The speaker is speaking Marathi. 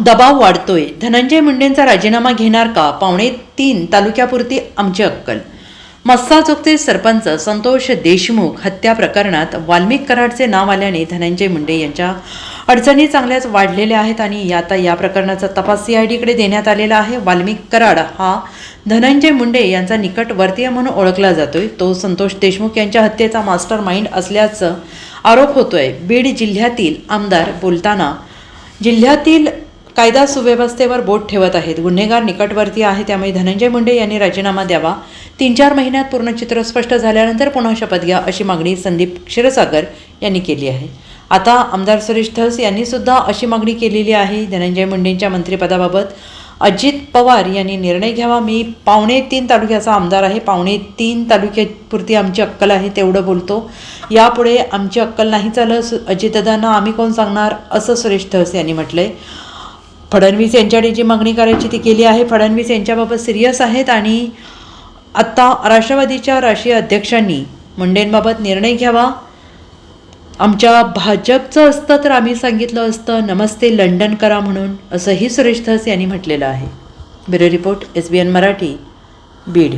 दबाव वाढतोय, धनंजय मुंडेंचा राजीनामा घेणार का? 2.5 तालुक्यापुरती आमची अक्कल. मस्साजोगचे सरपंच संतोष देशमुख हत्या प्रकरणात वाल्मिक कराडचे नाव आल्याने धनंजय मुंडे यांच्या अडचणी चांगल्याच वाढलेल्या आहेत आणि आता या प्रकरणाचा तपास CIDकडे देण्यात आलेला आहे. वाल्मिक कराड हा धनंजय मुंडे यांचा निकटवर्तीय म्हणून ओळखला जातोय. तो संतोष देशमुख यांच्या हत्येचा मास्टर माइंड असल्याचा आरोप होतोय. बीड जिल्ह्यातील आमदार बोलताना जिल्ह्यातील कायदा सुव्यवस्थेवर बोट ठेवत आहेत. गुन्हेगार निकटवर्ती आहे, त्यामुळे धनंजय मुंडे यांनी राजीनामा द्यावा. 3-4 महिन्यात पूर्ण चित्र स्पष्ट झाल्यानंतर पुन्हा शपथ घ्या, अशी मागणी संदीप क्षीरसागर यांनी केली आहे. आता आमदार सुरेश धस यांनी सुद्धा अशी मागणी केलेली आहे. धनंजय मुंडेंच्या मंत्रिपदाबाबत अजित पवार यांनी निर्णय घ्यावा. मी 2.5 तालुक्याचा आमदार आहे, 2.5 तालुक्यापुरती आमची अक्कल आहे तेवढं बोलतो. यापुढे आमची अक्कल नाही चालत, अजितदादांना आम्ही कोण सांगणार, असं सुरेश धस यांनी म्हटलंय. फडणवीस यांच्याकडे जी मागणी करायची ती केली आहे. फडणवीस यांच्याबाबत सिरियस आहेत आणि आत्ता राष्ट्रवादीच्या राष्ट्रीय अध्यक्षांनी मुंडेंबाबत निर्णय घ्यावा. आमच्या भाजपचं असतं तर आम्ही सांगितलं असतं नमस्ते लंडन करा म्हणून, असंही सुरेश धस यांनी म्हटलेलं आहे. Bureau report SBN Marathi, Beed.